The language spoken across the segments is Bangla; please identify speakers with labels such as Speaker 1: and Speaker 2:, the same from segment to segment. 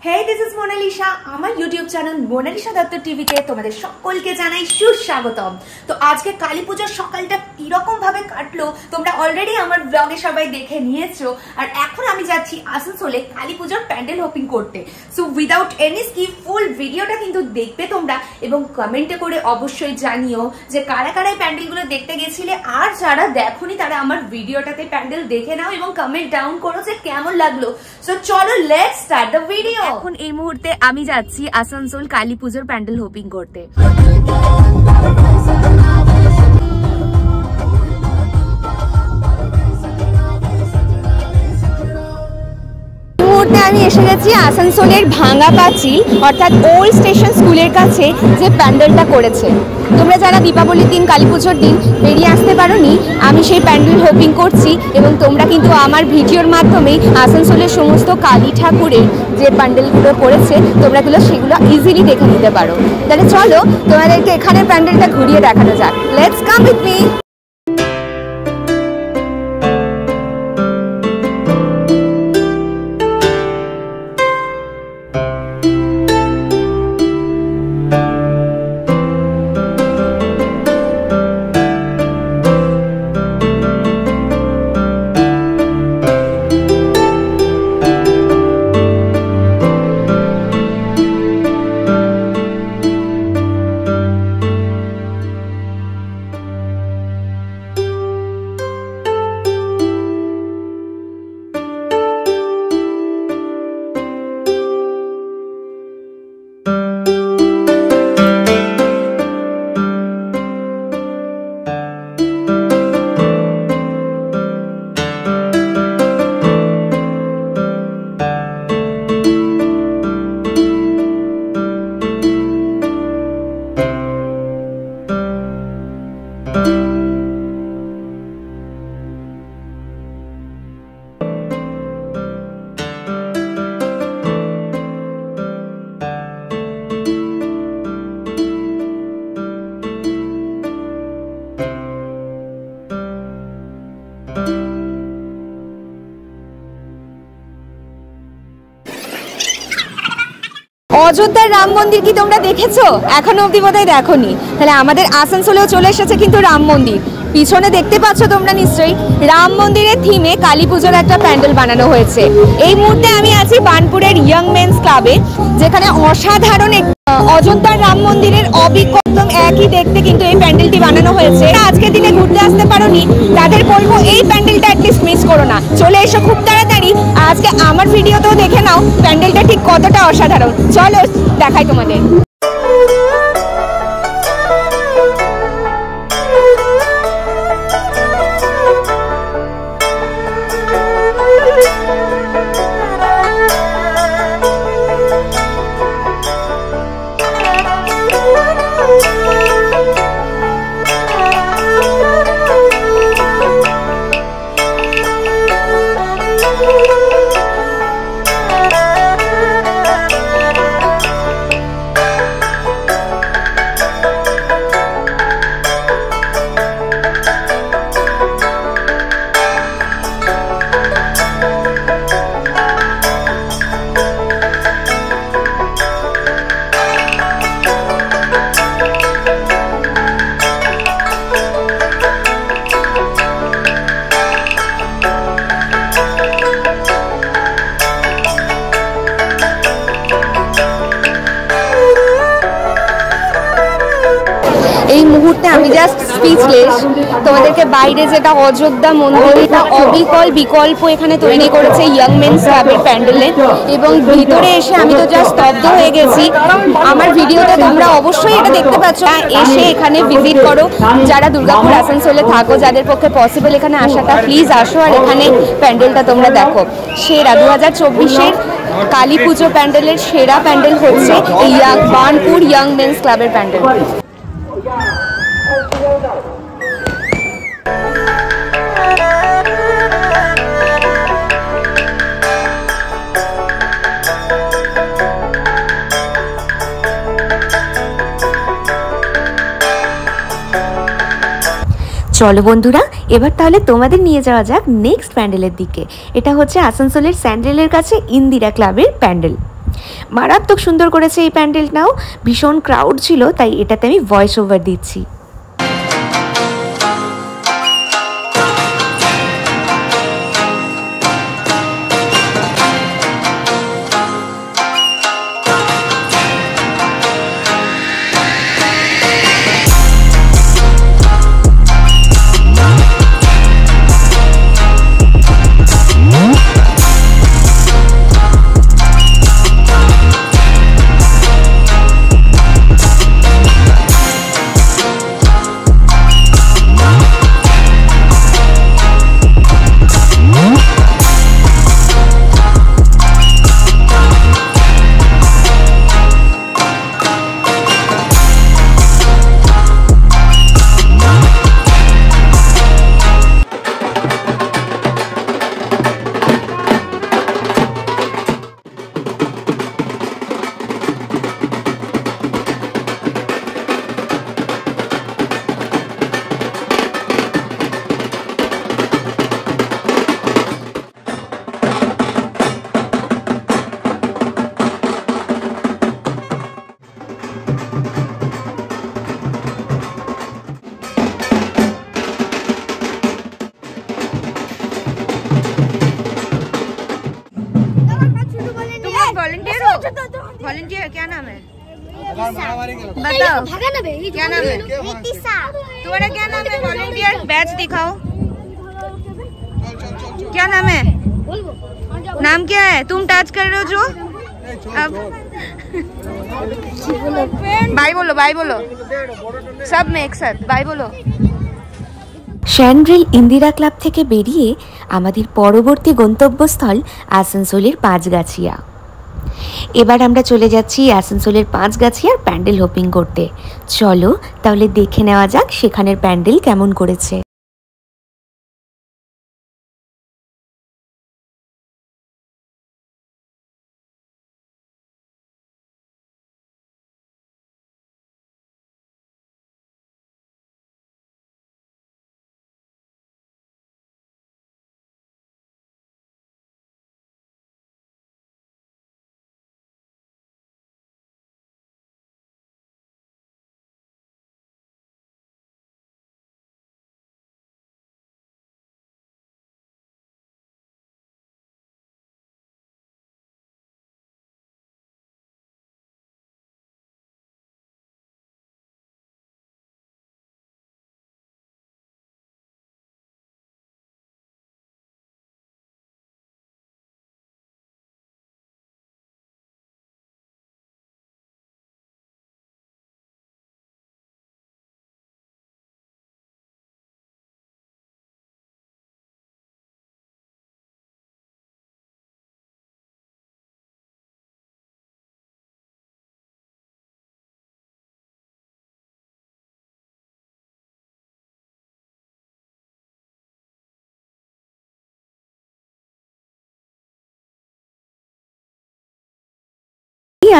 Speaker 1: Hey, this is Monalisha. আমার ইউটিউব চ্যানেল মোনালিসা দত্ত টিভিতে তোমাদের সকলকে জানাই সুস্বাগতম। তো আজকে কালী পূজার সকালটা কিরকম ভাবে কাটলো তোমরা অলরেডি আমার ব্লগে সবাই দেখে নিয়েছো। আর এখন আমি যাচ্ছি আসানসোলে কালী পূজার প্যান্ডেল হোপিং করতে। সো উইদাউট এনি স্কিপ ফুল ভিডিওটা কিন্তু দেখবে তোমরা এবং কমেন্টে করে অবশ্যই জানিও যে কারা কারা প্যান্ডেলগুলো দেখতে গেছিলে, আর যারা দেখোনি তারা আমার ভিডিওটাতে প্যান্ডেল দেখে নাও এবং কমেন্ট ডাউন করো যে কেমন লাগলো। সো চলো লেটস স্টার্ট দ্য ভিডিও। এখন এই মুহূর্তে আমি যাচ্ছি আসানসোল কালী পুজোর প্যান্ডেল হোপিং করতে। আমি এসে গেছি আসানসোলের ভাঙা পাঁচিল অর্থাৎ ওল্ড স্টেশন স্কুলের কাছে যে প্যান্ডেলটা করেছে। তোমরা যারা দীপাবলির দিন কালী পুজোর দিন বেরিয়ে আসতে পারোনি, আমি সেই প্যান্ডেল হোপিং করছি এবং তোমরা কিন্তু আমার ভিডিওর মাধ্যমেই আসানসোলের সমস্ত কালী ঠাকুরের যে প্যান্ডেলগুলো করেছে তোমরা সেগুলো ইজিলি দেখে নিতে পারো। তাহলে চলো তোমাদেরকে এখানে প্যান্ডেলটা ঘুরিয়ে দেখানো যাক। Let's come with me. অযোধ্যার রাম মন্দির কি তোমরা দেখেছো? এখনো অবধি বোধহয় দেখোনি। তাহলে আমাদের আসানসোলেও চলে এসেছে কিন্তু রাম মন্দির। পিছনে দেখতে পাচ্ছ তোমরা নিশ্চয়ই রাম মন্দিরের থিমে কালী পুজোর একটা প্যান্ডেল বানানো হয়েছে। এই মুহূর্তে আমি আছি বানপুরের ইয়ং মেন্স ক্লাবে, যেখানে অসাধারণ অযোধ্যার রাম মন্দিরের অবিকল একই দেখতে কিন্তু এই প্যান্ডেলটি বানানো হয়েছে। আজকের দিনে ঘুরতে আসতে পারোনি তাদের বলবো এই প্যান্ডেলটা অ্যাটলিস্ট মিস করো না, চলে এসো খুব তাড়াতাড়ি। আজকে আমার ভিডিওতেও দেখে নাও প্যান্ডেলটা ঠিক কতটা অসাধারণ। চলো দেখাই তোমাদের। এই মুহূর্তে আমি জাস্ট স্পিচলেস। তোমাদেরকে বাইরে যেটা অযোধ্যা মন্দির, এটা অবিকল বিকল্প এখানে তৈরি করেছে ইয়ং মেন্স ক্লাবের প্যান্ডেলে, এবং ভিতরে এসে আমি তো জাস্ট স্তব্ধ হয়ে গেছি। আমার ভিডিওতে তোমরা অবশ্যই এটা দেখতে পাচ্ছ। এসে এখানে ভিজিট করো, যারা দুর্গাপুর আসানসোলে থাকো, যাদের পক্ষে পসিবল এখানে আসাটা, প্লিজ আসো আর এখানে প্যান্ডেলটা তোমরা দেখো। সেরা 2024-এর কালী পুজো প্যান্ডেলের সেরা প্যান্ডেল হচ্ছে এই বানপুর ইয়ং মেন্স ক্লাবের প্যান্ডেল। চলো বন্ধুরা, এবার তাহলে তোমাদের নিয়ে যাওয়া যাক নেক্সট প্যান্ডেলের দিকে। এটা হচ্ছে আসানসোলের স্যান্ডেলের কাছে ইন্দিরা ক্লাবের প্যান্ডেল। মারাত্মক সুন্দর করেছে এই প্যান্ডেলটাও, ভীষণ ক্রাউড ছিল, তাই এটাতে আমি ভয়েস ওভার দিচ্ছি। वॉलंटियर क्या नाम है? बताओ क्या नाम है तुम्हारा? क्या नाम है? वॉलंटियर बैच दिखाओ। क्या नाम है? नाम क्या है? तुम टच कर रहे हो जो अब बाय बोलो, बाय बोलो सब में एक साथ बाय बोलो। শ্যান্ড্রিল ইন্দিরা ক্লাব থেকে বেরিয়ে আমাদের পরবর্তী গন্তব্যস্থল আসানসোলের পাঁচগাছিয়া। এবার আমরা চলে যাচ্ছি আসানসোলের পাঁচগাছিয়ার প্যান্ডেল হোপিং করতে। চলো তাহলে দেখে নেওয়া যাক সেখানের প্যান্ডেল কেমন করেছে।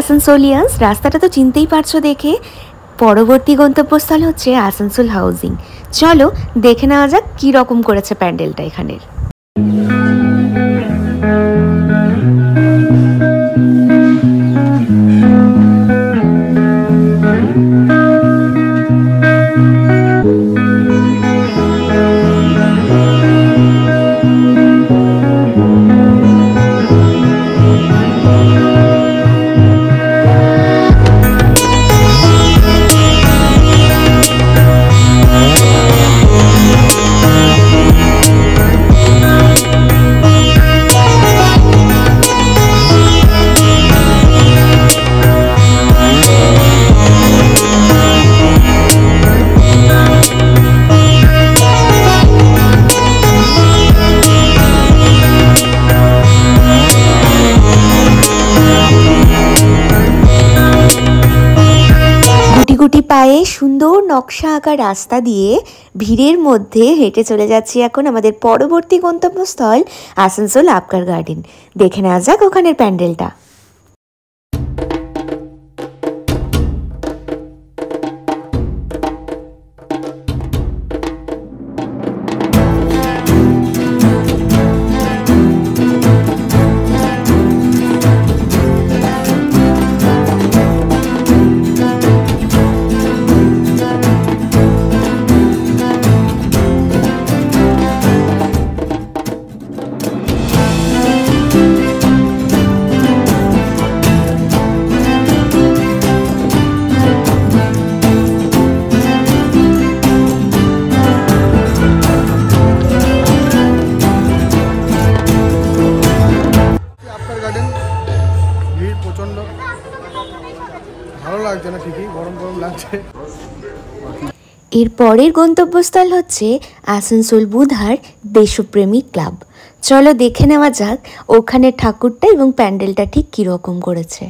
Speaker 1: আসানসোলিয়ান্স রাস্তাটা তো চিনতেই পারছো দেখে। পরবর্তী গন্তব্যস্থল হচ্ছে আসানসোল হাউজিং। চলো দেখে নেওয়া যাক কি রকম করেছে প্যান্ডেলটা এখানের। গুটি পায়ে সুন্দর নকশা আঁকা রাস্তা দিয়ে ভিড়ের মধ্যে হেঁটে চলে যাচ্ছি এখন আমাদের পরবর্তী গন্তব্যস্থল আসানসোল আপকার গার্ডেন। দেখে নেওয়া যাক ওখানের প্যান্ডেলটা।
Speaker 2: প্রচন্ড ভালো লাগছে না, ঠিকই গরম গরম লাগছে।
Speaker 3: এর পরের গন্তব্যস্থল হচ্ছে আসানসোল বুধার দেশপ্রেমী ক্লাব। চলো দেখে নেওয়া যাক ওখানে ঠাকুরটা এবং প্যান্ডেলটা ঠিক কিরকম করেছে।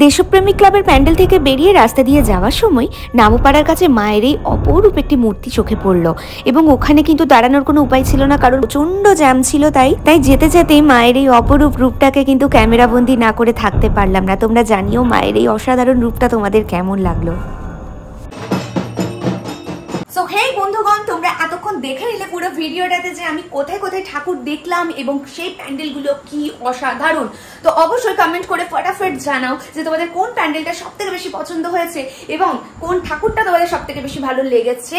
Speaker 3: দেশপ্রেমী ক্লাবের প্যান্ডেল থেকে বেরিয়ে রাস্তা দিয়ে যাওয়ার সময় নামোপাড়ার কাছে মায়ের এই অপরূপ একটি মূর্তি চোখে পড়লো এবং ওখানে কিন্তু দাঁড়ানোর কোনো উপায় ছিল না, কারণ প্রচন্ড জ্যাম ছিল। তাই যেতে যেতেই মায়ের এই অপরূপ রূপটাকে কিন্তু ক্যামেরাবন্দি না করে থাকতে পারলাম না। তোমরা জানিও মায়ের এই অসাধারণ রূপটা তোমাদের কেমন লাগলো।
Speaker 1: সো হেই বন্ধুগণ, তোমরা এতক্ষণ দেখে নিলে পুরো ভিডিওটাতে যে আমি কোথায় কোথায় ঠাকুর দেখলাম এবং সেই প্যান্ডেলগুলো কি অসাধারণ। তো অবশ্যই কমেন্ট করে ফটাফট জানাও যে তোমাদের কোন প্যান্ডেলটা সব থেকে বেশি পছন্দ হয়েছে এবং কোন ঠাকুরটা তোমাদের সব থেকে বেশি ভালো লেগেছে।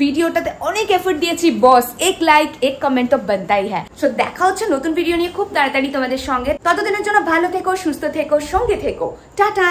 Speaker 1: ভিডিওটাতে অনেক এফোর্ট দিয়েছি বস, এক লাইক এক কমেন্ট তো বানতাই হ্যায়। সো দেখা হচ্ছে নতুন ভিডিও নিয়ে খুব তাড়াতাড়ি তোমাদের সঙ্গে। ততদিনের জন্য ভালো থেকো, সুস্থ থেকো, সঙ্গে থেকো। টাটা।